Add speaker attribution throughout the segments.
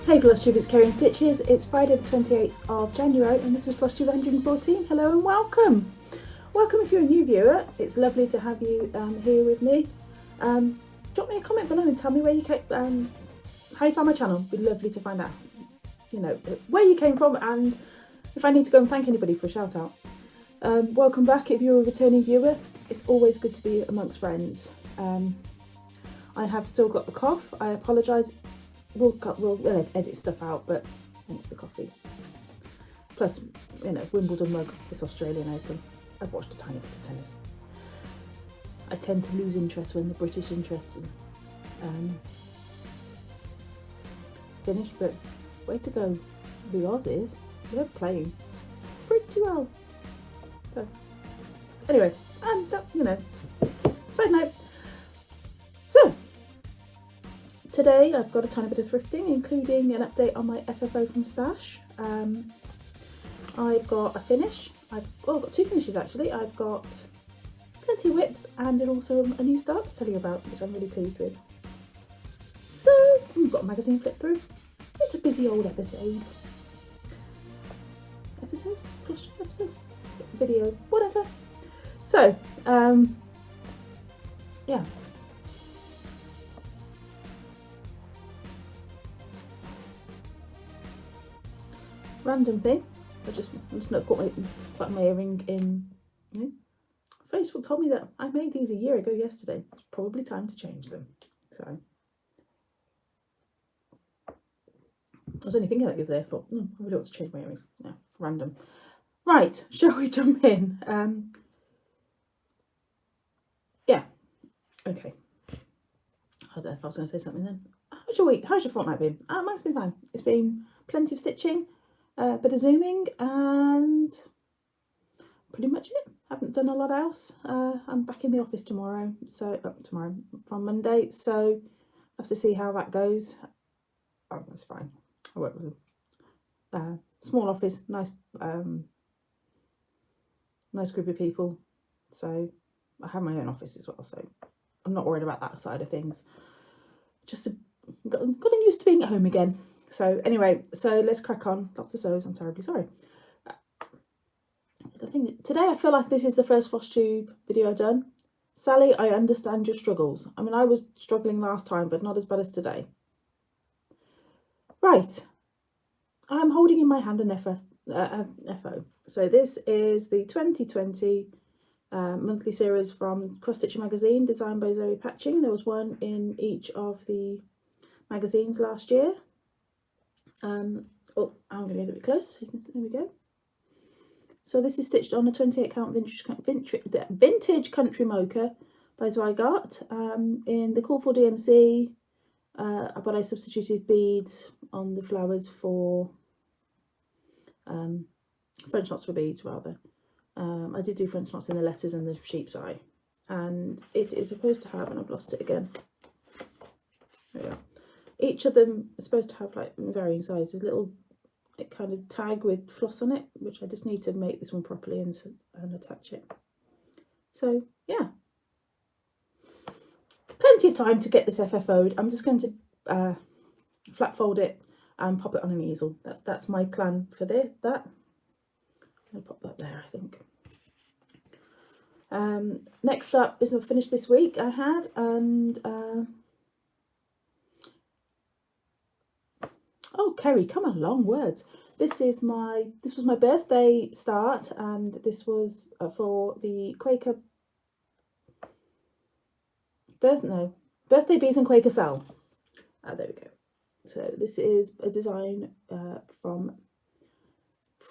Speaker 1: Hey Flosstube, it's Karen Stitches. It's Friday the 28th of January and this is Flosstube 114. Hello and welcome. Welcome if you're a new viewer. It's lovely to have you here with me. Drop me a comment below and tell me where you came, how you found my channel. It'd be lovely to find out, you know, where you came from and if I need to go and thank anybody for a shout out. Welcome back if you're a returning viewer. It's always good to be amongst friends. I have still got the cough. I apologise. We'll edit stuff out, but it's the coffee. Plus, you know, Wimbledon mug, this Australian Open. I've watched a tiny bit of tennis. I tend to lose interest when the British interest finished, but way to go, the Aussies. They're playing pretty well. So, anyway, you know, side note. So, today I've got a tiny bit of thrifting, including an update on my FFO from Stash. I've got a finish. I've got two finishes actually. I've got plenty of whips and also a new start to tell you about, which I'm really pleased with. So we've got a magazine flip through. It's a busy old episode. Episode? Video, whatever. So, yeah. Random thing. I'm just not got my earring in. You know, Facebook told me that I made these a year ago yesterday. It's probably time to change them. So I was only thinking that the other day. I thought, I really want to change my earrings. Yeah, random. Right, shall we jump in? Yeah. Okay. I don't know if I was going to say something then. How's your week? How's your fortnight been? Mine's been fine. It's been plenty of stitching. Bit of zooming and pretty much it. Haven't done a lot else. I'm back in the office tomorrow, from Monday, so I have to see how that goes. Oh, that's fine. I work with a small office, nice group of people, so I have my own office as well, so I'm not worried about that side of things. Just gotten used to being at home again. So anyway, so let's crack on. Lots of so's. I'm terribly sorry. Today I feel like this is the first Flosstube video I've done. Sally, I understand your struggles. I mean, I was struggling last time, but not as bad as today. Right. I'm holding in my hand an FO. So this is the 2020 monthly series from Cross Stitcher magazine, designed by Zoe Patching. There was one in each of the magazines last year. I'm going to get a bit close. There we go. So this is stitched on a 28 count Vintage Country Mocha by Zweigart in the Call for DMC, but I substituted beads on the flowers for French knots for beads rather. I did do French knots in the letters and the sheep's eye, and it is supposed to have, and I've lost it again. There we go. Each of them is supposed to have like varying sizes, little kind of tag with floss on it, which I just need to make this one properly and attach it. So yeah, plenty of time to get this FFO'd. I'm just going to flat fold it and pop it on an easel. That's my plan for that. I'll pop that there, I think. Next up is a finish this week I had, and oh, Kerry, come along, words. This was my birthday start, and this was for the Quaker Birthday Bees and Quaker Cell. There we go. So this is a design from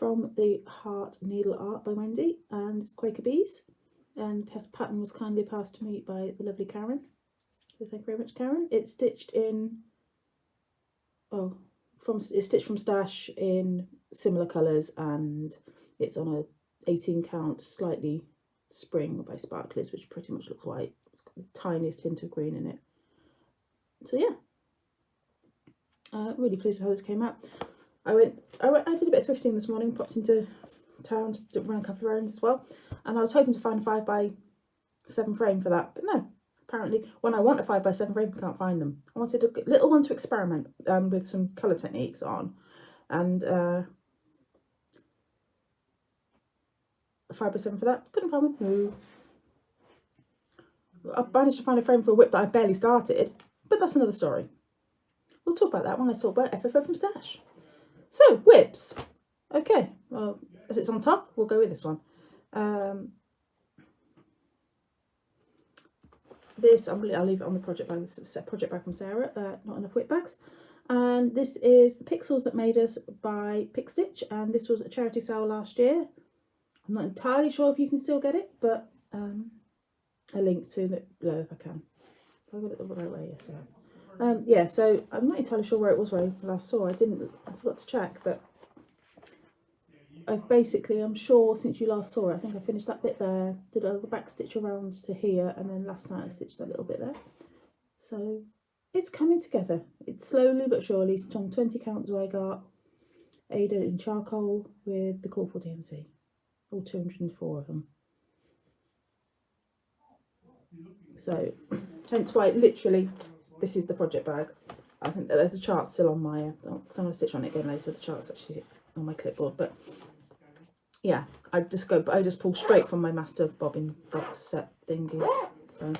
Speaker 1: the Heart Needleart by Wendy, and it's Quaker Bees. And the pattern was kindly passed to me by the lovely Karen. So thank you very much, Karen. It's stitched in, it's stitched from Stash in similar colours, and it's on a 18 count slightly spring by Sparklies, which pretty much looks white. It's got the tiniest hint of green in it. So yeah, really pleased with how this came out. I did a bit of thrifting this morning, popped into town to run a couple of errands as well, and I was hoping to find a 5x7 frame for that, but no, apparently when I want a 5x7 frame, I can't find them. I wanted a little one to experiment with some colour techniques on, and a 5x7 for that. Couldn't find one. No. I managed to find a frame for a whip that I barely started, but that's another story. We'll talk about that when I talk about FFO from Stash. So, whips. Okay, well, as it's on top, we'll go with this one. This, I'll leave it on the project bag. This is a project bag from Sarah, not enough whip bags. And this is the Pixels That Made Us by PIX Stitch, and this was a charity sale last year. I'm not entirely sure if you can still get it, but a link to it below if I can. I got it the right way, yes. Yeah, so I'm not entirely sure where it was where I last saw. I forgot to check, but I've basically, I'm sure since you last saw it, I think I finished that bit there, did a back stitch around to here, and then last night I stitched that little bit there. So it's coming together. It's slowly but surely. It's on 20 count Zweigart, Ada in charcoal with the Corporal DMC, all 204 of them. So hence why literally this is the project bag. I think there's the chart's still on my, because I'm going to stitch on it again later, the chart's actually on my clipboard, but yeah, I just pull straight from my master bobbin box set thingy. So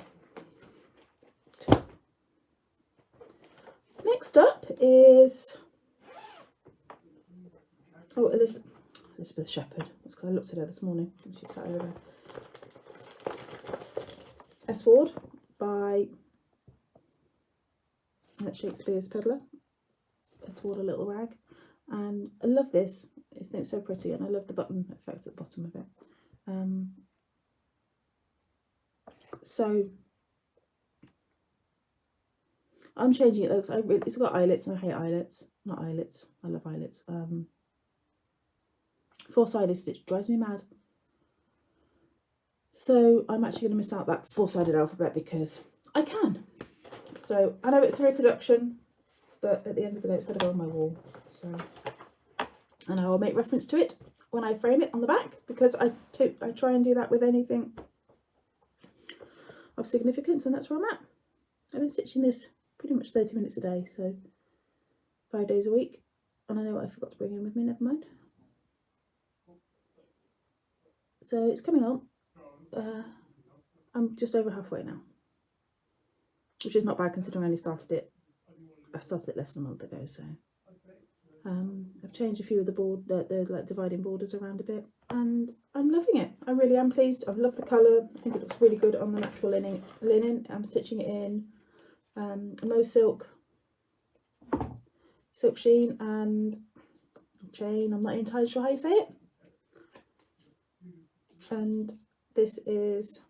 Speaker 1: next up is Elizabeth Shepherd. That's because I looked at her this morning and she sat over there. S. Ford by Shakespeare's Peddler. S. Ford, a little rag. And I love this. I think it's so pretty, and I love the button effect at the bottom of it. So I'm changing it though because it's got eyelets and I hate eyelets. Not eyelets. I love eyelets. Four-sided stitch drives me mad. So I'm actually going to miss out that four-sided alphabet because I can. So I know it's a reproduction, but at the end of the day, it's got to go on my wall. So, and I will make reference to it when I frame it on the back, because I try and do that with anything of significance, and that's where I'm at. I've been stitching this pretty much 30 minutes a day, so 5 days a week. And I know what I forgot to bring in with me, never mind. So it's coming on. I'm just over halfway now, which is not bad considering I only started it. I started it less than a month ago, so I've changed a few of the like dividing borders around a bit, and I'm loving it. I really am pleased. I love the colour. I think it looks really good on the natural linen. I'm stitching it in Mo silk sheen and chain. I'm not entirely sure how you say it. And this is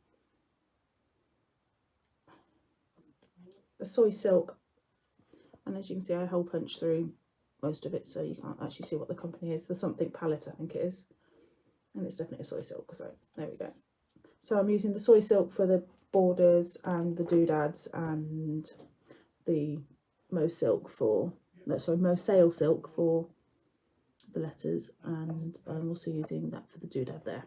Speaker 1: a soy silk, and as you can see I hole punch through most of it, so you can't actually see what the company is. There's something palette, I think it is, and it's definitely a soy silk, so there we go. So I'm using the soy silk for the borders and the doodads, and the Mo silk for, no sorry, Mo sail silk for the letters, and I'm also using that for the doodad there.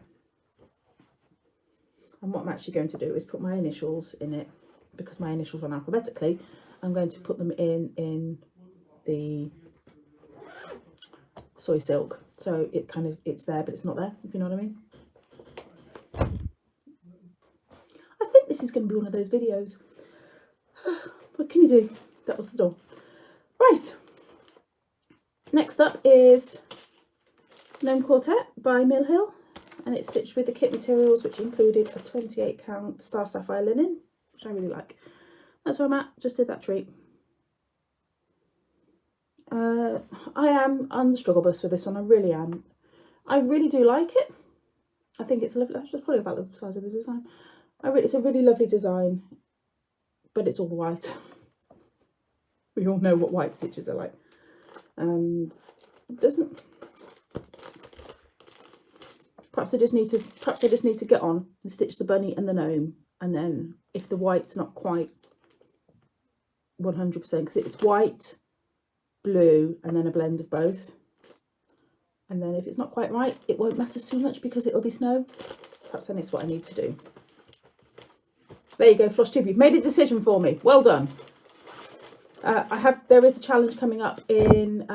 Speaker 1: And what I'm actually going to do is put my initials in it, because my initials run alphabetically. I'm going to put them in the soy silk, so it's there but it's not there, if you know what I mean. I think this is going to be one of those videos. What can you do? That was the door. Right, next up is Gnome Quartet by Mill Hill, and it's stitched with the kit materials, which included a 28 count Star Sapphire linen, which I really like. That's where I'm at. Just did that treat. I am on the struggle bus with this one. I really am. I really do like it. I think it's lovely. That's probably about the size of the design. It's a really lovely design, but it's all white. We all know what white stitches are like, and it doesn't. Perhaps I just need to get on and stitch the bunny and the gnome, and then if the white's not quite 100%, because it's white, blue, and then a blend of both, and then if it's not quite right, it won't matter so much because it'll be snow. Perhaps then it's what I need to do. There you go, Flosstube. You've made a decision for me. Well done. There is a challenge coming up in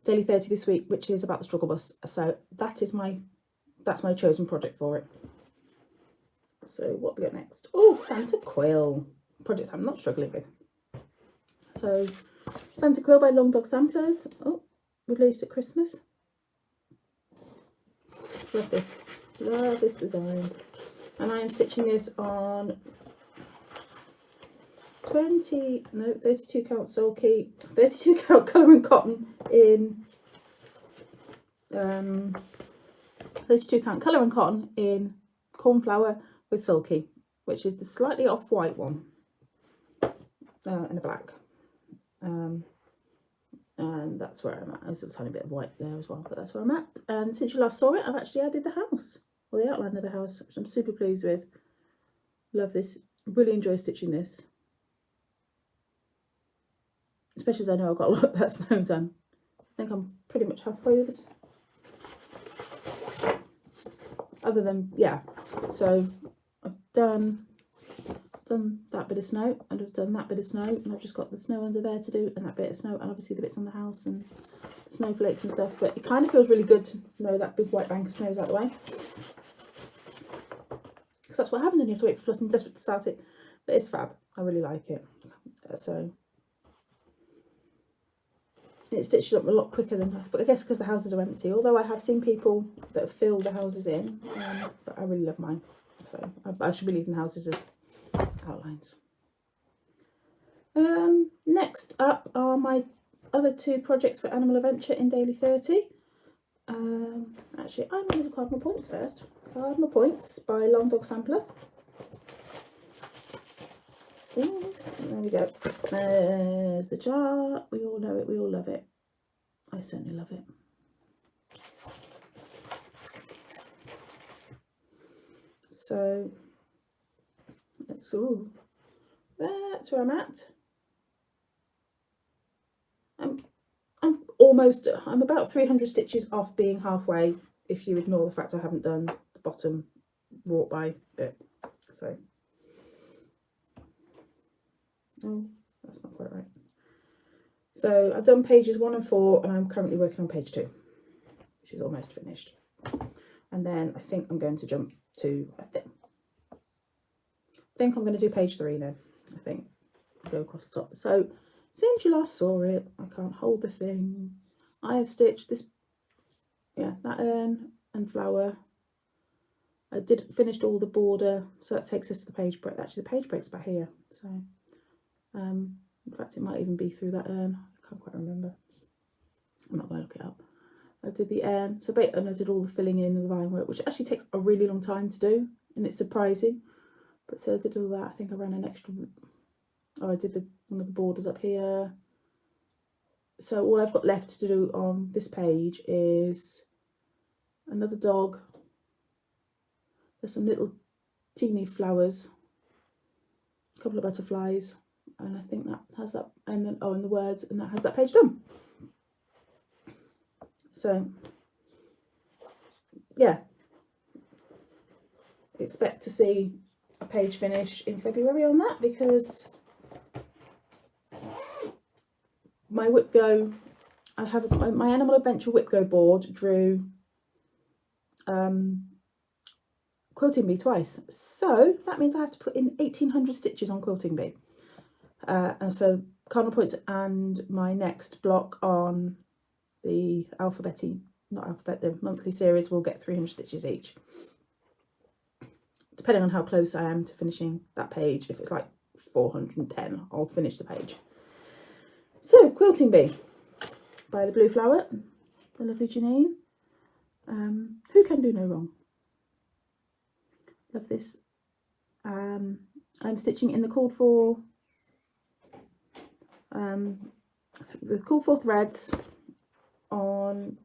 Speaker 1: Daily 30 this week, which is about the struggle bus. So that's my chosen project for it. So what we got next? Oh, Santa Quill. Project I'm not struggling with. So Santa Quill by Long Dog Samplers. Oh, released at Christmas. Love this. Love this design. And I am stitching this on 32 count sulky, 32 count colour and cotton in 32 count colour and cotton in cornflower with sulky, which is the slightly off white one, and a black, and that's where I'm at. There's a tiny bit of white there as well, but that's where I'm at. And since you last saw it, I've actually added the house, or the outline of the house, which I'm super pleased with. Love this. Really enjoy stitching this, especially as I know I've got a lot of that snow done. I think I'm pretty much halfway with this. Other than, yeah, so I've done that bit of snow, and I've done that bit of snow, and I've just got the snow under there to do, and that bit of snow, and obviously the bits on the house and snowflakes and stuff. But it kind of feels really good to know that big white bank of snow is out the way, because that's what happens when you have to wait for Floss and desperate to start it. But it's fab. I really like it. So it stitches up a lot quicker than that, but I guess because the houses are empty, although I have seen people that have filled the houses in, but I really love mine, so I should be leaving the houses as outlines. Next up are my other two projects for Animal Adventure in Daily 30. Actually, I'm going to do Cardinal Points first. Cardinal Points by Long Dog Sampler. Ooh, there we go. There's the jar. We all know it. We all love it. I certainly love it. So that's where I'm at. I'm about 300 stitches off being halfway, if you ignore the fact I haven't done the bottom wrought by bit. So, oh, that's not quite right. So I've done pages 1 and 4, and I'm currently working on page 2, which is almost finished. And then I think I'm going to jump to, I think I'm going to do page 3 then. I think go across the top. So since you last saw it, I can't hold the thing. I have stitched this, yeah, that urn and flower. I finished all the border, so that takes us to the page break. Actually, the page break's about here. So, in fact, it might even be through that urn. I can't quite remember. I'm not going to look it up. I did the urn, and I did all the filling in of the vine work, which actually takes a really long time to do, and it's surprising. But so I did all that. I think I ran an extra. Oh, I did one of the borders up here. So all I've got left to do on this page is another dog. There's some little teeny flowers, a couple of butterflies, and I think that has that, and then and the words, and that has that page done. So yeah, expect to see a page finish in February on that, because my whip go, I have my Animal Adventure whip go board drew Quilting Bee twice, so that means I have to put in 1800 stitches on Quilting Bee, and so Cardinal Points and my next block on the the monthly series will get 300 stitches each, depending on how close I am to finishing that page. If it's like 410, I'll finish the page. So, Quilting Bee by the Blue Flower, the lovely Janine. Who can do no wrong? Love this. I'm stitching in the called for threads on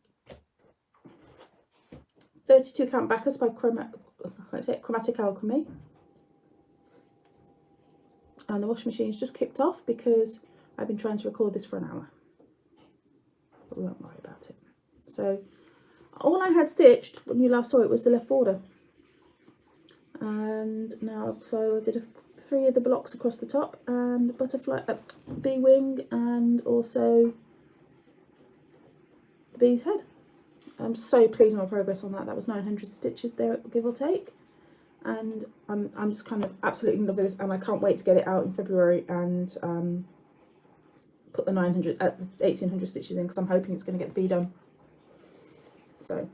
Speaker 1: 32 count backers by Chromatic Alchemy. And the washing machine's just kicked off because I've been trying to record this for an hour, but we won't worry about it. So all I had stitched when you last saw it was the left border, And now, so I did 3 of the blocks across the top, and butterfly, bee wing, and also the bee's head. I'm so pleased with my progress on that. That was 900 stitches there, give or take. And I'm just kind of absolutely in love with this, and I can't wait to get it out in February and put the 1800 stitches in, because I'm hoping it's going to get the bee done. So,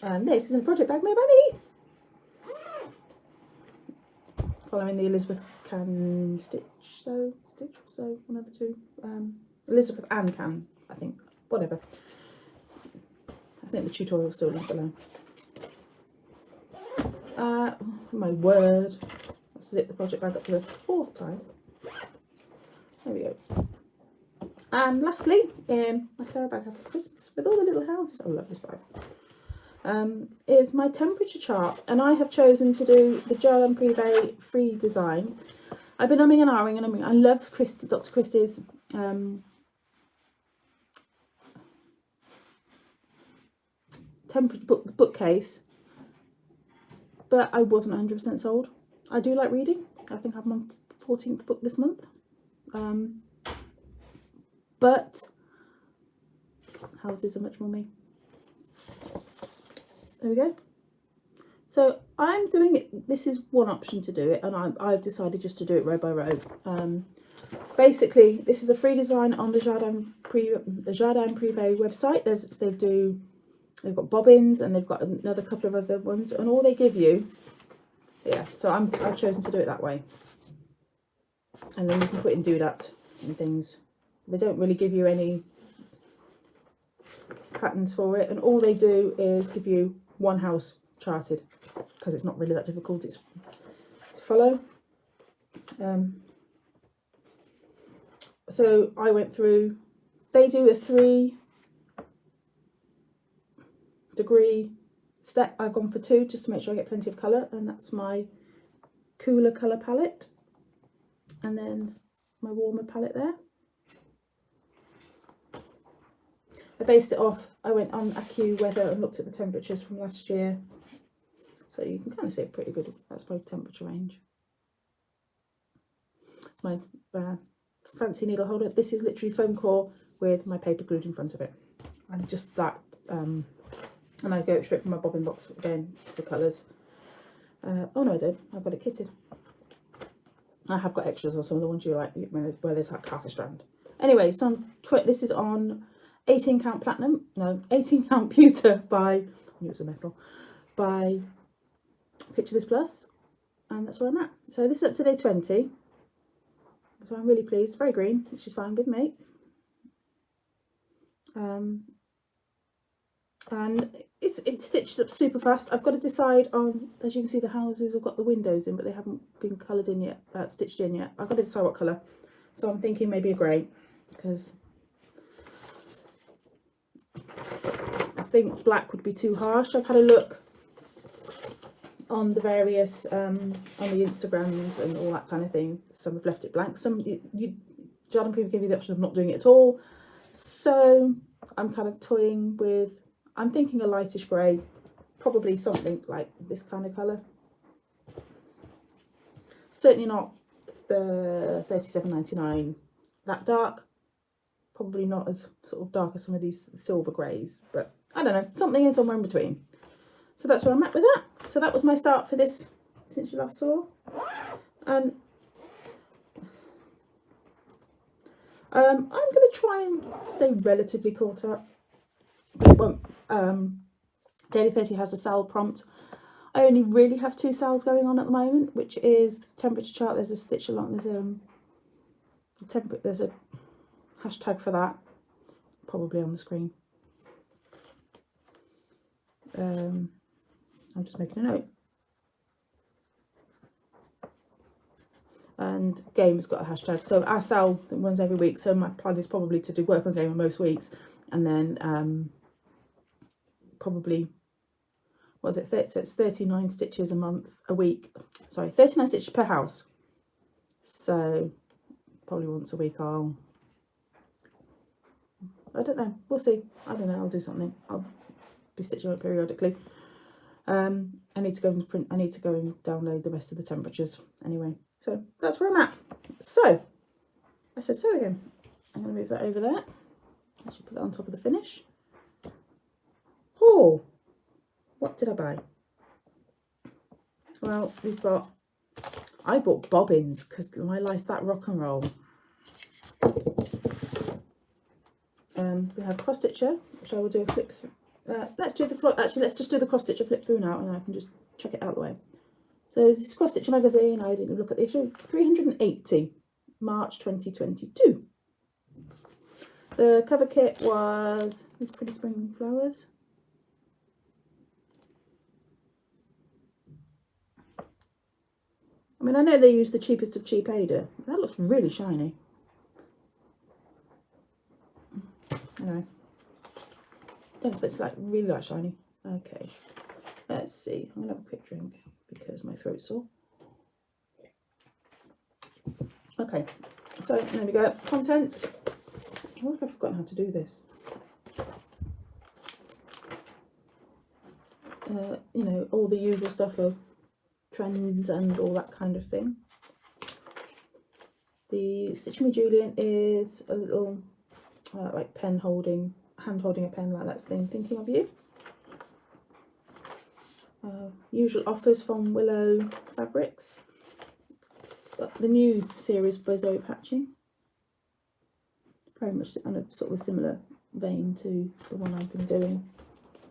Speaker 1: and this is a project bag made by me, following the Elizabeth Can Stitch, so one of the two, Elizabeth and Can, I think, whatever. I think the tutorial is still linked below. My word, I'll zip the project bag up for the 4th time. There we go. And lastly, in my Sarah bag for Christmas with all the little houses, I love this bag, is my temperature chart. And I have chosen to do the Jardin Privé free design. I've been umming and ahhing and umming. I love Dr. Christie's temperature bookcase, but I wasn't 100% sold. I do like reading. I think I'm on 14th book this month. But houses are much more me. There we go. So I'm doing it. This is one option to do it, and I've decided just to do it row by row. Basically, this is a free design on the Jardin Privé website. They've got bobbins, and they've got another couple of other ones, and all they give you, yeah. So I've chosen to do it that way, and then you can put in doodads and things. They don't really give you any patterns for it, and all they do is give you one house charted, because it's not really that difficult. It's to follow. So I went through. They do a 3-degree step. I've gone for 2 just to make sure I get plenty of colour, and that's my cooler colour palette, and then my warmer palette there. I based it off, I went on AccuWeather and looked at the temperatures from last year, so you can kind of see a pretty good, that's my temperature range. My fancy needle holder, this is literally foam core with my paper glued in front of it, and just that, and I go straight from my bobbin box again, the colours. Oh no, I don't, I've got it kitted. I have got extras on some of the ones you like, where there's like half a strand. Anyway, so this is on 18 count pewter by, I knew it was a metal, by Picture This Plus, and that's where I'm at. So this is up to day 20, so I'm really pleased. Very green, which is fine with me. And it's stitched up super fast. I've got to decide on, as you can see, the houses have got the windows in, but they haven't been coloured in yet, stitched in yet. I've got to decide what colour. So I'm thinking maybe a grey, because I think black would be too harsh. I've had a look on the various, on the Instagrams and all that kind of thing. Some have left it blank. Some, Jardin Privé give you the option of not doing it at all. So I'm kind of toying with, I'm thinking a lightish grey, probably something like this kind of colour. Certainly not the 37.99 that dark. Probably not as sort of dark as some of these silver greys, but I don't know, something in somewhere in between. So that's where I'm at with that. So that was my start for this since you last saw. And I'm going to try and stay relatively caught up. But it won't. Daily 30 has a sal prompt. I only really have 2 sals going on at the moment, which is the temperature chart. There's a stitch along. There's a hashtag for that, probably on the screen. I'm just making a note. And game has got a hashtag. So our sal runs every week. So my plan is probably to do work on game on most weeks, and then probably, what is it? So it's 39 stitches a week. Sorry, 39 stitches per house. So probably once a week I don't know. We'll see. I don't know. I'll do something. I'll be stitching it periodically. I need to go and print. I need to go and download the rest of the temperatures anyway. So that's where I'm at. So I said so again. I'm going to move that over there. I should put that on top of the finish. Oh, what did I buy? Well, I bought bobbins because my life's that rock and roll. We have cross stitcher, which I will do a flip through. Let's just do the cross stitcher flip through now, and then I can just check it out of the way. So this is cross stitcher magazine. I didn't look at the issue. 380, March 2022. The cover kit was these pretty spring flowers. I mean, I know they use the cheapest of cheap Ada. That looks really shiny. Anyway, don't expect to really like shiny. Okay, let's see. I'm gonna have a quick drink because my throat's sore. Okay, so there we go. Contents. I wonder if I've forgotten how to do this. You know, all the usual stuff of trends and all that kind of thing. The Stitching with Julian is a little like hand holding a pen, like that's thinking of you. Usual offers from Willow Fabrics. The new series by Zoe Patching. Very much on a sort of a similar vein to the one I've been doing,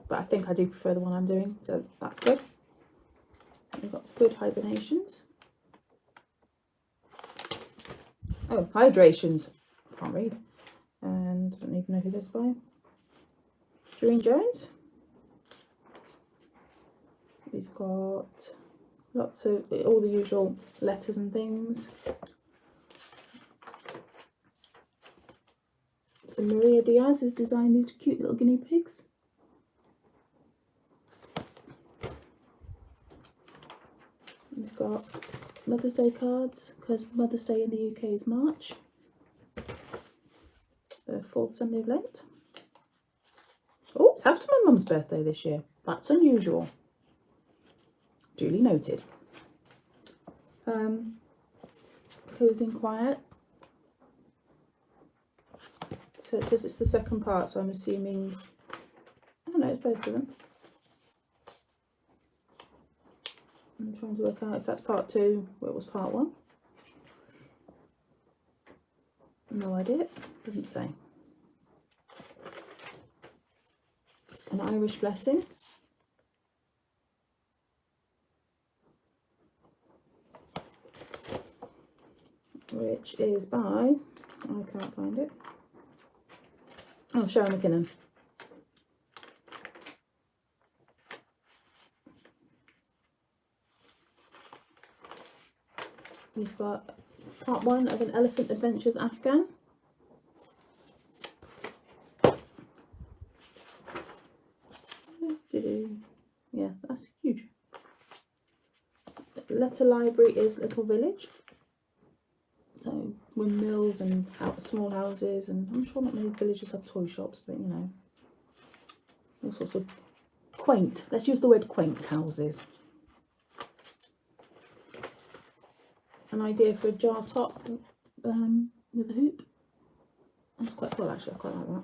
Speaker 1: but I think I do prefer the one I'm doing, so that's good. We've got Good Hibernations. Oh, Hydrations. Can't read. And I don't even know who this is by. Doreen Jones. We've got lots of all the usual letters and things. So Maria Diaz has designed these cute little guinea pigs. We've got Mother's Day cards, because Mother's Day in the UK is March. The 4th Sunday of Lent. Oh, it's after my mum's birthday this year. That's unusual. Duly noted. Cozy and Quiet. So it says it's the second part, so I'm assuming, I don't know, it's both of them. I'm trying to work out if that's part 2 or it was part 1. No idea, doesn't say. An Irish Blessing. Which is by, I can't find it. Oh, Sharon McKinnon. We've got part 1 of An Elephant Adventures Afghan. Yeah, that's huge. Letter Library is Little Village. So windmills and small houses, and I'm sure not many villages have toy shops, but you know, all sorts of quaint, let's use the word quaint houses. An idea for a jar top with a hoop. That's quite cool actually, I quite like that.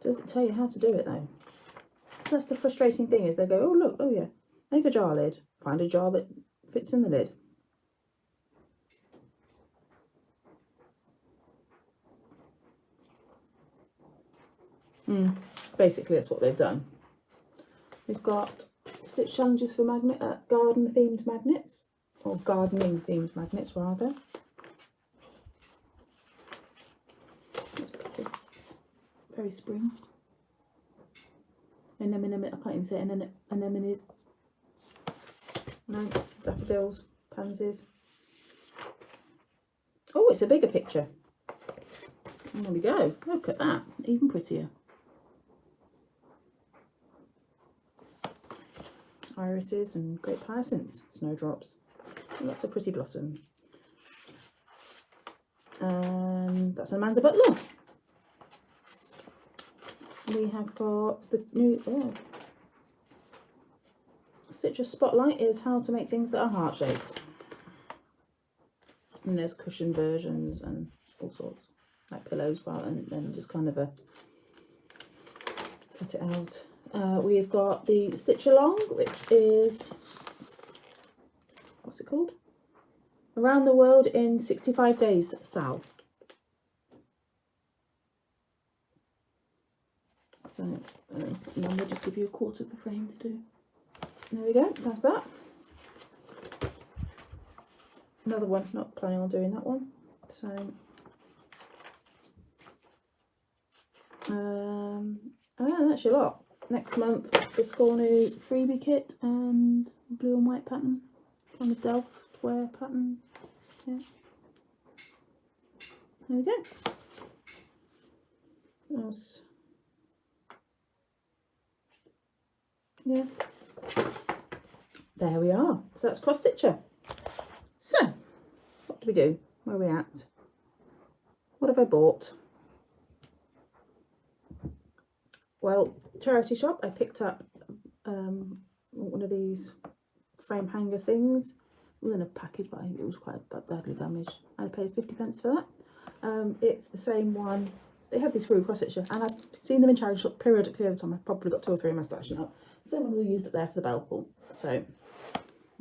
Speaker 1: Does it tell you how to do it though? That's the frustrating thing, is they go, oh look, oh yeah, make a jar lid, find a jar that fits in the lid. Basically that's what they've done. We've got stitch challenges for garden themed magnets, or gardening themed magnets rather. That's pretty. Very spring. Anemone, I can't even say anemones. No, daffodils, pansies. Oh, it's a bigger picture. And there we go. Look at that, even prettier. Irises and great hyacinths, snowdrops. And that's a pretty blossom. And that's Amanda Butler. we have got the new Stitcher Spotlight is how to make things that are heart-shaped. And there's cushion versions and all sorts, like pillows, rather than just kind of a cut it out. We've got the Stitch Along, which is, what's it called? Around the World in 65 Days, Sal. So, and then we'll just give you a quarter of the frame to do. There we go, that's that. Another one, not planning on doing that one. So, that's actually a lot. Next month, the Scornu freebie kit and blue and white pattern on the Delft wear pattern. Yeah. There we go. What else? Yeah. There we are. So that's cross stitcher. So, what do we do? Where are we at? What have I bought? Well, charity shop, I picked up one of these frame hanger things. It was in a package, but I think it was quite badly damaged. I paid 50p for that. It's the same one. They had these through cross stitcher, and I've seen them in charity shop periodically over time. I've probably got 2 or 3 in my stash now. Same one I used up there for the bell pull. So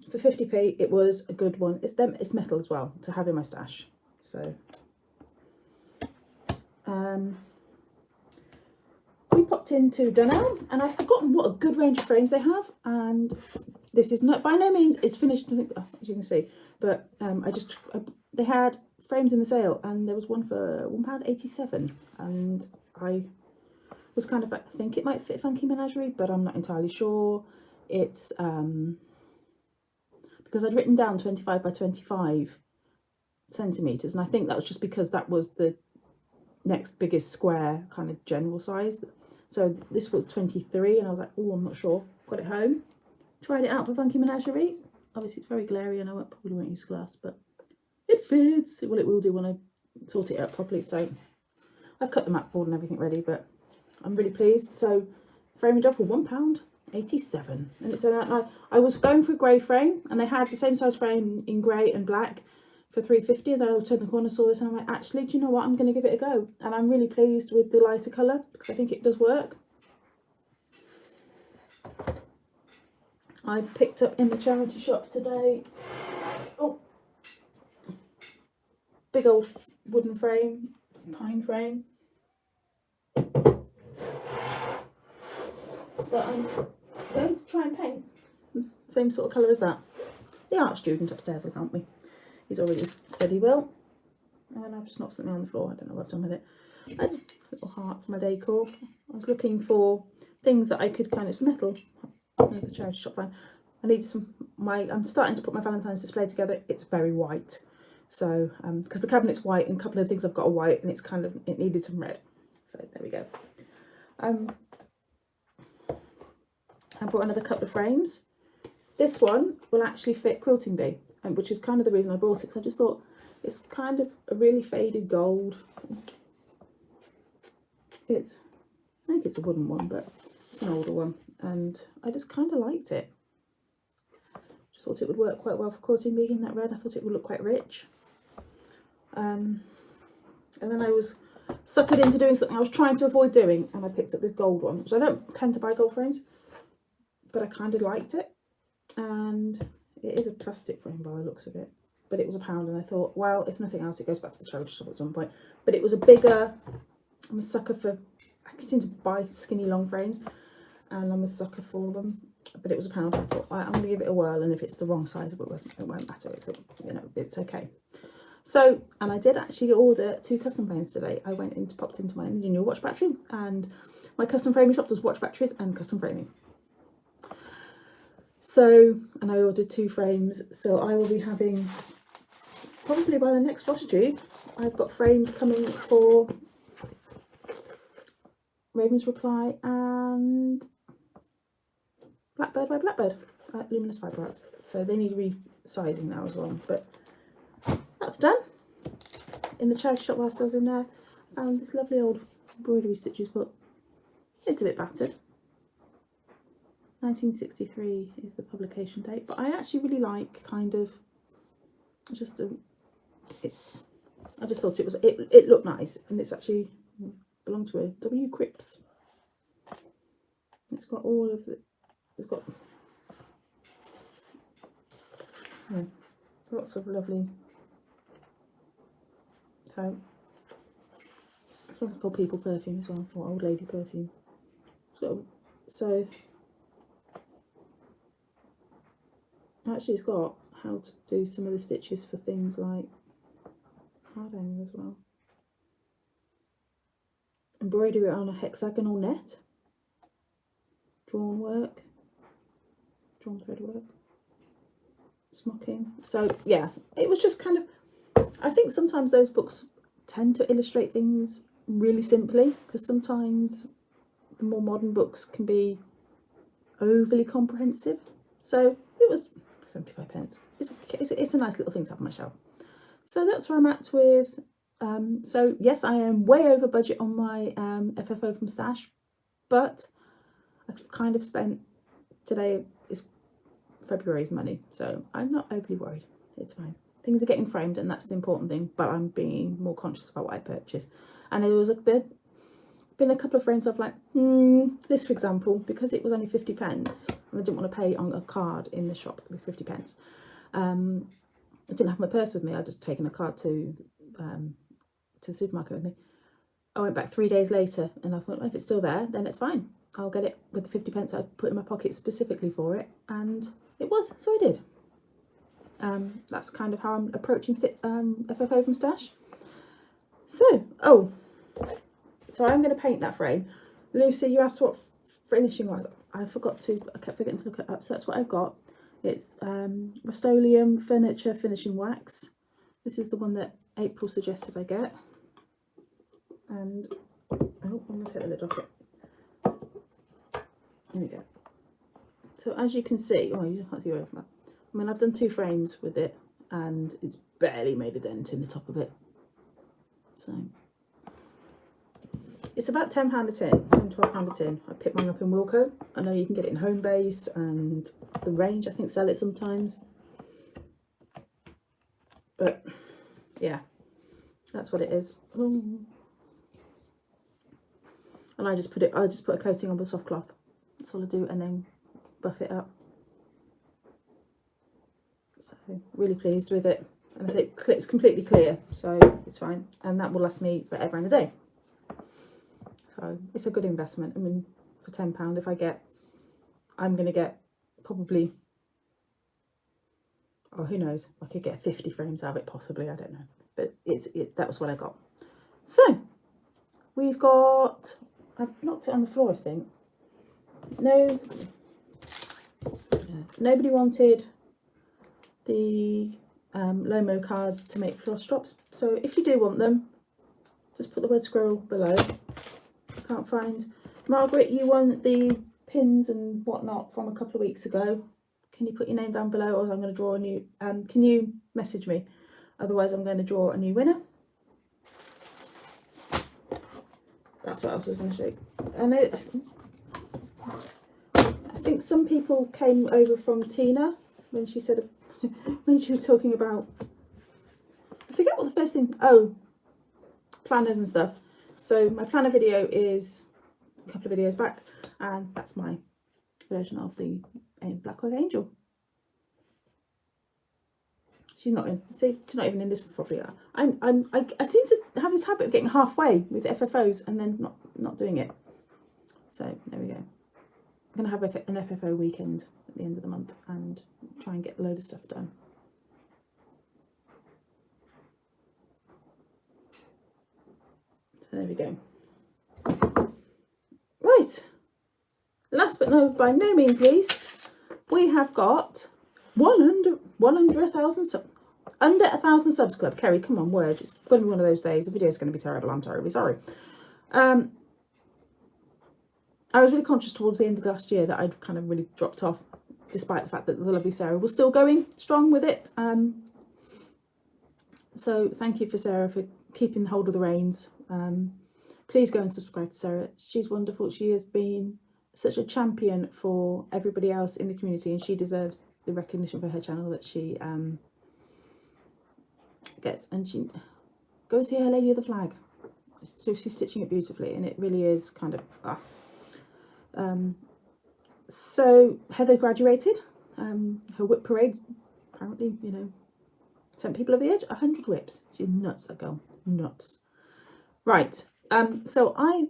Speaker 1: for 50p, it was a good one. It's metal as well to have in my stash. So we popped into Dunelm, and I've forgotten what a good range of frames they have. And this is not, by no means, it's finished, as you can see. But they had frames in the sale, and there was one for £1.87, and I was kind of like, I think it might fit Funky Menagerie, but I'm not entirely sure. It's because I'd written down 25 by 25 centimetres, and I think that was just because that was the next biggest square kind of general size. So this was 23, and I was like, oh, I'm not sure. Got it home, tried it out for Funky Menagerie. Obviously it's very glary, and I probably won't use glass, but it fits. Well, it will do when I sort it out properly. So I've cut the mat board and everything ready, but I'm really pleased. So framing job for £1.87, and it's I was going for a grey frame, and they had the same size frame in grey and black for £3.50, and then I turned the corner, saw this, and I'm like, actually, do you know what, I'm going to give it a go. And I'm really pleased with the lighter colour, because I think it does work. I picked up in the charity shop today, big old wooden frame, pine frame, that I'm going to try and paint. Same sort of colour as that. The art student upstairs will help me. He's already said he will. And I've just knocked something on the floor. I don't know what I've done with it. I had a little heart for my decor. I was looking for things that I could kind of, it's metal. The charity shop fine. I need I'm starting to put my Valentine's display together. It's very white. So, because the cabinet's white and a couple of things I've got are white, and it's kind of, it needed some red. So there we go. I brought another couple of frames. This one will actually fit Quilting Bee, which is kind of the reason I brought it, because I just thought it's kind of a really faded gold. I think it's a wooden one, but it's an older one, and I just kind of liked it. Just thought it would work quite well for Quilting Bee in that red. I thought it would look quite rich. And then I was suckered into doing something I was trying to avoid doing, and I picked up this gold one, which I don't tend to buy gold frames, but I kind of liked it. And it is a plastic frame by the looks of it, but it was £1, and I thought, well, if nothing else, it goes back to the charity shop at some point. But it was a bigger, I'm a sucker for, I seem to buy skinny long frames, and I'm a sucker for them. But it was £1. I thought, right, I'm going to give it a whirl, and if it's the wrong size, it won't matter. It's okay. So, and I did actually order 2 custom frames today. I popped into my new watch battery, and my custom framing shop does watch batteries and custom framing. So, and I ordered 2 frames, so I will be having, probably by the next Flosstube, I've got frames coming for Raven's Reply and Blackbird by Blackbird at Luminous Fibre Arts. So they need resizing now as well, but that's done. In the charity shop whilst I was in there, I found this lovely old embroidery stitches book. It's a bit battered. 1963 is the publication date, but I actually really like kind of just I just thought it looked nice, and it's actually belonged to a W. Cripps. It's got all of the, it's got lots of lovely, so it smells like old people perfume as well, or old lady perfume. So actually it's got how to do some of the stitches for things like hardware as well. Embroidery on a hexagonal net. Drawn work. Drawn thread work. Smocking. So yeah, it was just kind of, I think sometimes those books tend to illustrate things really simply, because sometimes the more modern books can be overly comprehensive. So it was 75 pence. It's a nice little thing to have on my shelf. So that's where I'm at with, so yes, I am way over budget on my FFO from Stash, but I've kind of spent, today is February's money, so I'm not overly worried. It's fine. Things are getting framed, and that's the important thing, but I'm being more conscious about what I purchase. And there was been a couple of frames of like, this for example, because it was only 50 pence, and I didn't want to pay on a card in the shop with 50 pence. I didn't have my purse with me. I'd just taken a card to the supermarket with me. I went back 3 days later, and I thought, well, if it's still there, then it's fine. I'll get it with the 50 pence I put in my pocket specifically for it, and it was, so I did. That's kind of how I'm approaching FFO from Stash. So, so I'm going to paint that frame. Lucy, you asked what finishing was. I kept forgetting to look it up, so that's what I've got. It's Rust-Oleum Furniture Finishing Wax. This is the one that April suggested I get. And, I'm going to take the lid off it. There we go. So as you can see, you can't see where from that. I mean, I've done 2 frames with it, and it's barely made a dent in the top of it. So it's about £10 a tin, £12 a tin. I picked mine up in Wilko. I know you can get it in Homebase, and the range I think sell it sometimes. But yeah, that's what it is. Ooh. And I just put a coating on the soft cloth. That's all I do, and then buff it up. So really pleased with it, and I say it's completely clear, so it's fine, and that will last me forever and a day. So it's a good investment. I mean, for £10, if I'm going to get probably, who knows, I could get 50 frames out of it possibly, I don't know, but that was what I got. So we've got, I've knocked it on the floor, I think. Nobody wanted the Lomo cards to make floss drops, so if you do want them, just put the word squirrel below. Can't find. Margaret, you want the pins and whatnot from a couple of weeks ago. Can you put your name down below, or I'm going to draw a new, can you message me? Otherwise I'm going to draw a new winner. That's what else I was going to show you. I think some people came over from Tina when she said, when she was talking about, I forget what the first thing, planners and stuff. So my planner video is a couple of videos back, and that's my version of the Black Oak Angel. She's not in. See, she's not even in this properly. I seem to have this habit of getting halfway with FFOs and then not doing it. So there we go. I'm going to have an FFO weekend at the end of the month and try and get a load of stuff done. So there we go. Right. Last but by no means least, we have got under 1,000 subs. Under 1,000 subs club. Kerry, come on, words. It's going to be one of those days. The video is going to be terrible. I'm terribly sorry. I was really conscious towards the end of last year that I'd kind of really dropped off, despite the fact that the lovely Sarah was still going strong with it. So thank you for Sarah for keeping hold of the reins. please go and subscribe to Sarah. She's wonderful. She has been such a champion for everybody else in the community, and she deserves the recognition for her channel that she gets. And she go and see her Lady of the Flag. So she's stitching it beautifully, and it really is kind of so Heather graduated. Her whip parade apparently, you know, sent people over the edge. 100 whips. She's nuts, that girl. Nuts. Right. So I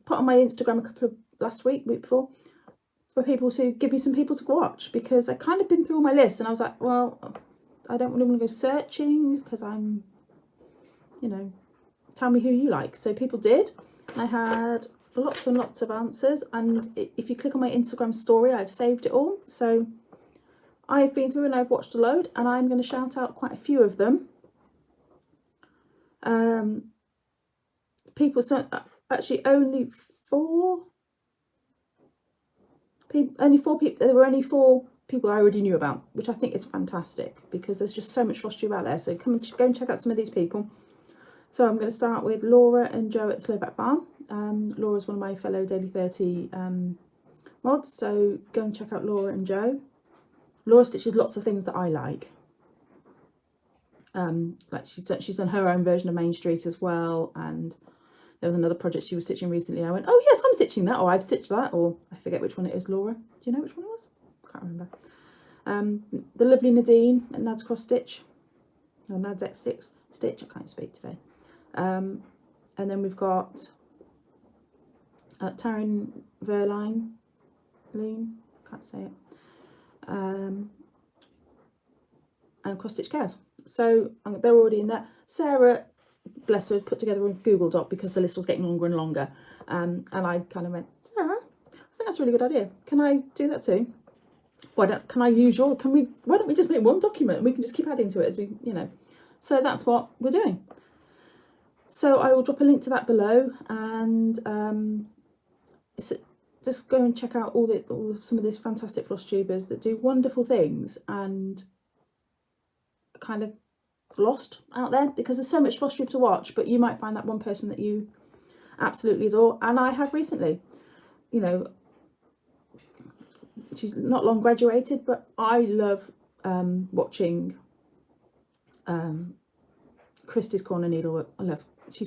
Speaker 1: put on my Instagram a couple of week before, for people to give me some people to watch, because I kind of been through all my list and I was like, well, I don't really want to go searching because I'm, you know, tell me who you like. So people did. I had lots and lots of answers, and if you click on my Instagram story, I've saved it all. So I've been through and I've watched a load, and I'm going to shout out quite a few of them. People sent actually only four people. There were only 4 people I already knew about, which I think is fantastic because there's just so much Flosstube out there. So come and go and check out some of these people. So I'm going to start with Laura and Joe at Slowback Farm. Laura's one of my fellow Daily 30 mods, so go and check out Laura and Joe. Laura stitches lots of things that I like. Like she's done her own version of Main Street as well, and there was another project she was stitching recently. I went, oh yes, I'm stitching that, or I've stitched that, or I forget which one it is. Laura, do you know which one it was? I can't remember. The lovely Nadine at Nad's Cross Stitch, or Nad's X Stitch. I can't speak today. And then we've got Taryn Verline, can't say it, and Cross Stitch Chaos. So they're already in there. Sarah, bless her, put together a Google Doc because the list was getting longer and longer. And I kind of went, Sarah, I think that's a really good idea. Can I do that too? Why don't we just make one document and we can just keep adding to it as we, you know. So that's what we're doing. So I will drop a link to that below, and just go and check out some of these fantastic Flosstubers that do wonderful things and kind of lost out there, because there's so much Flosstube to watch, but you might find that one person that you absolutely adore. And I have recently, you know, she's not long graduated, but I love watching Christie's Corner Needlework.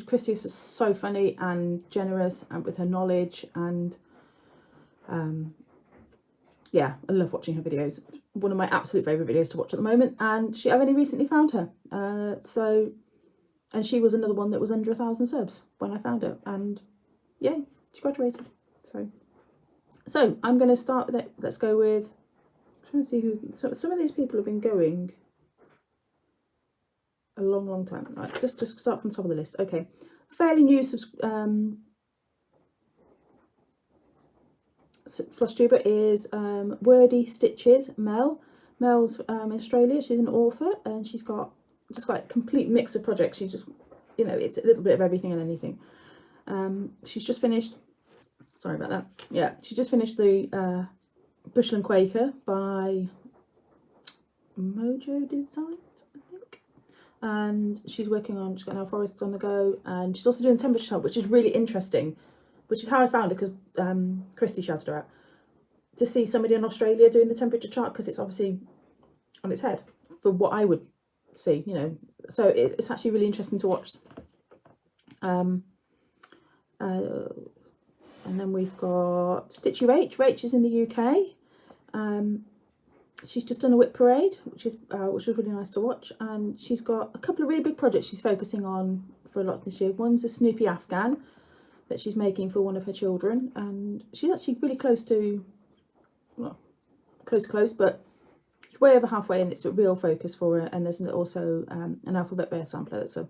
Speaker 1: Christie's is so funny and generous, and with her knowledge, and yeah, I love watching her videos. One of my absolute favourite videos to watch at the moment, and I've only recently found her. And she was another one that was under 1,000 subs when I found her, and yeah, she graduated. So I'm going to start with it. Let's go with, I'm trying to see who, so some of these people have been going a long time. Right, just start from the top of the list. Okay, fairly new Flosstuber is Wordy Stitches, Mel. Mel's in Australia. She's an author, and she's got just like a complete mix of projects. She's just, you know, it's a little bit of everything and anything. She's just finished, sorry about that. Yeah, she just finished the Bushel and Quaker by Mojo Designs, I think. And she's got now Forests on the go, and she's also doing temperature chart, which is really interesting. Which is how I found her, because Christy shouted her out to see somebody in Australia doing the temperature chart, because it's obviously on its head for what I would see, you know. So it's actually really interesting to watch. And then we've got Stitchy Rach. Rach is in the UK. She's just done a whip parade, which was really nice to watch. And she's got a couple of really big projects she's focusing on for a lot this year. One's a Snoopy Afghan that she's making for one of her children, and she's actually really close to, well, close, but she's way over halfway, and it's a real focus for her. And there's also an alphabet bear sampler that's a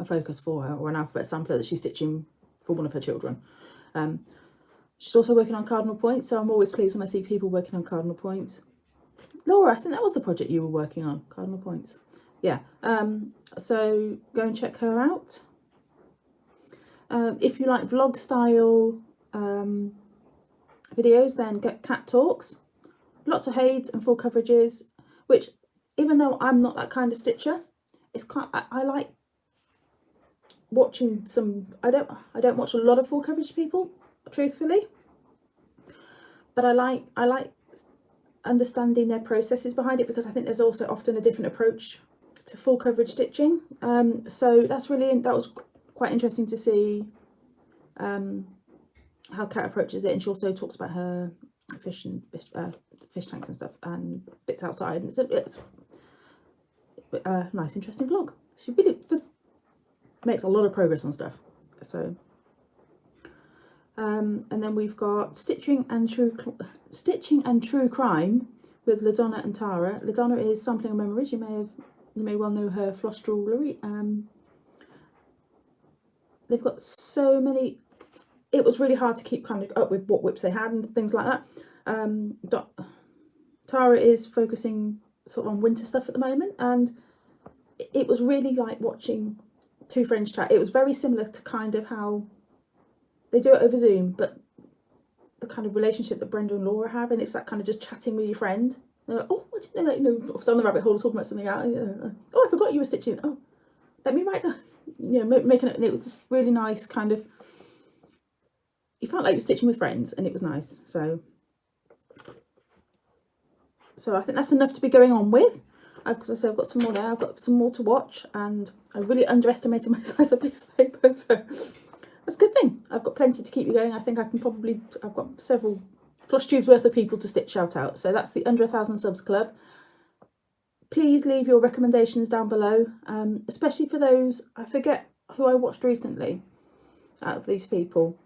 Speaker 1: focus for her, or an alphabet sampler that she's stitching for one of her children. She's also working on cardinal points, so I'm always pleased when I see people working on cardinal points. Laura, I think that was the project you were working on, cardinal points. Yeah, so go and check her out. If you like vlog style videos, then get Cat Talks. Lots of Hades and full coverages, which, even though I'm not that kind of stitcher, it's I like watching some, I don't watch a lot of full coverage people, truthfully, but I like understanding their processes behind it, because I think there's also often a different approach to full coverage stitching. So that was quite interesting to see how Kat approaches it, and she also talks about her fish tanks and stuff and bits outside, and it's a nice, interesting vlog. She really makes a lot of progress on stuff. So and then we've got Stitching and True Crime with LaDonna and Tara. LaDonna is Sampling of Memories. You may well know her floss jewellery. They've got so many. It was really hard to keep kind of up with what whips they had and things like that. Tara is focusing sort of on winter stuff at the moment, and it was really like watching two friends chat. It was very similar to kind of how they do it over Zoom, but the kind of relationship that Brenda and Laura have, and it's that kind of just chatting with your friend. They're like, oh, I didn't know that, you know, off down the rabbit hole talking about something out. Oh, I forgot you were stitching. Oh, let me write down, you know, making it. And it was just really nice, kind of, you felt like you were stitching with friends, and it was nice. So I think that's enough to be going on with. Because I said I've got some more there. I've got some more to watch, and I really underestimated my size of piece of paper, so that's a good thing. I've got plenty to keep you going. I think I can probably, I've got several Flosstubes worth of people to stitch shout out. So that's the Under 1,000 Subs Club. Please leave your recommendations down below, especially for those, I forget who I watched recently out of these people,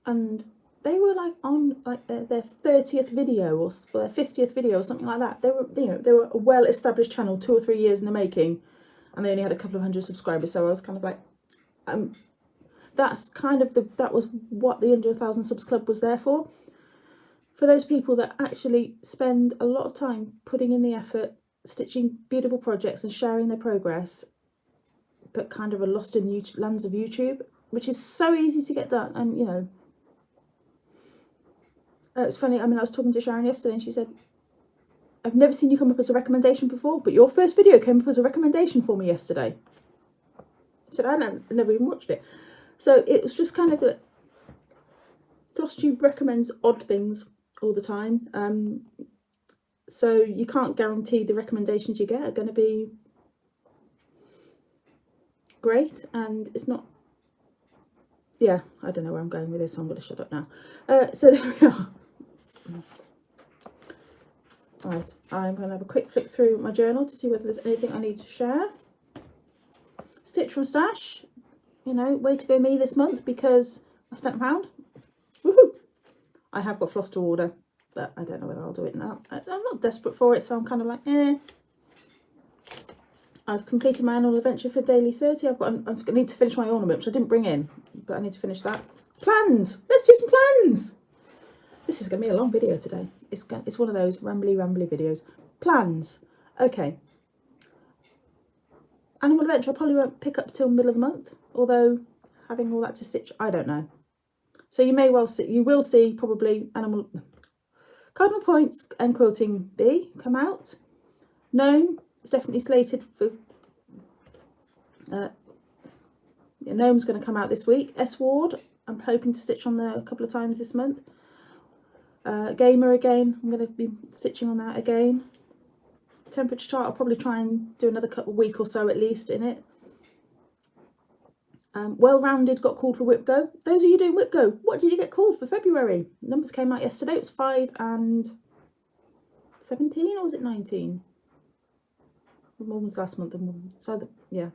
Speaker 1: and they were like on like their 30th video or their 50th video or something like that. They were, you know, they were a well-established channel, 2 or 3 years in the making, and they only had a couple of hundred subscribers. So I was kind of like, that's kind of that was what the Under 1,000 Subs Club was there for those people that actually spend a lot of time putting in the effort, stitching beautiful projects and sharing their progress, but kind of are lost in the lands of YouTube, which is so easy to get done. And you know, it was funny, I mean, I was talking to Sharon yesterday, and she said, I've never seen you come up as a recommendation before, but your first video came up as a recommendation for me yesterday. She said, I never even watched it. So it was just kind of that Flosstube recommends odd things all the time. So you can't guarantee the recommendations you get are going to be great, and it's not, yeah, I don't know where I'm going with this, so I'm going to shut up now. So there we are. Right, I'm going to have a quick flick through my journal to see whether there's anything I need to share. Stitch from Stash, you know, way to go me this month, because I spent £1. Woohoo! I have got floss to order, but I don't know whether I'll do it now. I'm not desperate for it, so I'm kind of like, eh. I've completed my annual adventure for Daily 30. I need to finish my ornament, which I didn't bring in, but I need to finish that. Plans! Let's do some plans! This is going to be a long video today. It's one of those rambly videos. Plans. Okay. Animal adventure I probably won't pick up till middle of the month, although having all that to stitch, I don't know. So you may well see, you will see probably Cardinal Points and Quilting Bee come out. Gnome is definitely slated for, Gnome's going to come out this week. S-Ward, I'm hoping to stitch on there a couple of times this month. Gamer again, I'm going to be stitching on that again. Temperature chart, I'll probably try and do another week or so at least in it. Well Rounded got called for Whip Go. Those of you doing Whip Go, what did you get called for February? The numbers came out yesterday. It was 5 and 17, or was it 19? One was last month, so yeah.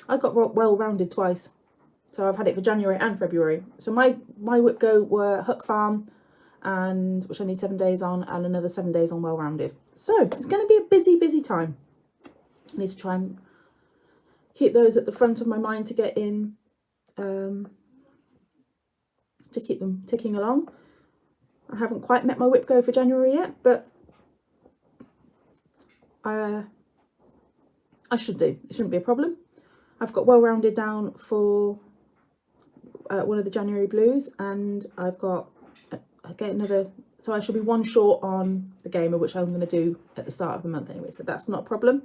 Speaker 1: I got Well Rounded twice, so I've had it for January and February. So my Whip Go were Huck Farm, and which I need 7 days on, and another 7 days on Well Rounded. So it's going to be a busy time. I need to try and keep those at the front of my mind to get in, to keep them ticking along. I haven't quite met my Whip Go for January yet, but I should do. It shouldn't be a problem. I've got Well Rounded down for one of the January blues, and I've got another, so I shall be one short on the Gamer, which I'm going to do at the start of the month anyway, so that's not a problem.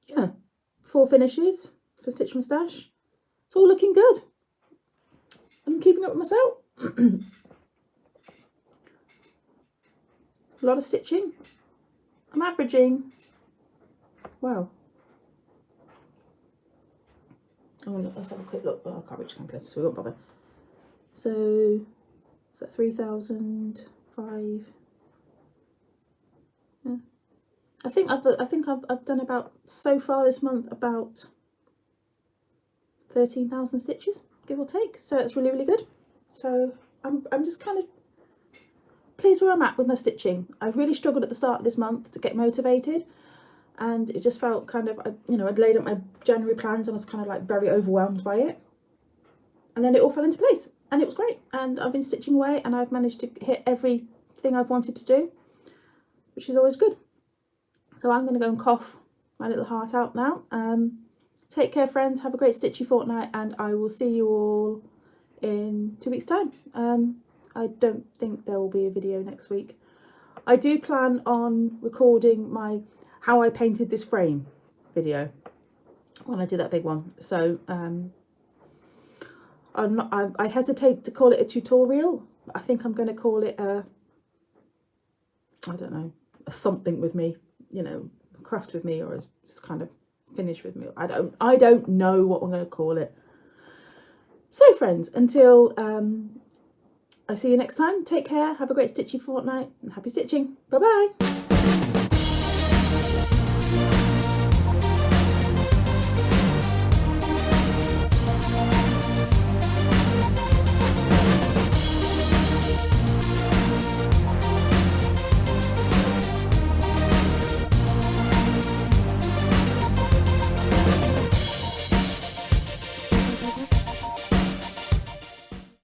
Speaker 1: yeah, 4 finishes for Stitch Moustache. It's all looking good. I'm keeping up with myself. A lot of stitching. I'm averaging, wow. Let's have a quick look. Oh, I can't reach the calculator, so we won't bother. So, is that 3,005? Yeah. I think I've done about, so far this month, about 13,000 stitches, give or take. So it's really, really good. So I'm just kind of pleased where I'm at with my stitching. I've really struggled at the start of this month to get motivated, and it just felt kind of, I'd laid up my January plans and I was kind of like very overwhelmed by it. And then it all fell into place and it was great. And I've been stitching away and I've managed to hit everything I've wanted to do, which is always good. So I'm going to go and cough my little heart out now. Take care, friends. Have a great stitchy fortnight, and I will see you all in 2 weeks' time. I don't think there will be a video next week. I do plan on recording my how I painted this frame video when I do that big one. So I hesitate to call it a tutorial. I think I'm going to call it a, I don't know, a something with me, craft with me, or a kind of finish with me. I don't know what I'm going to call it. So friends, until I see you next time, take care, have a great stitchy fortnight, and happy stitching. Bye bye.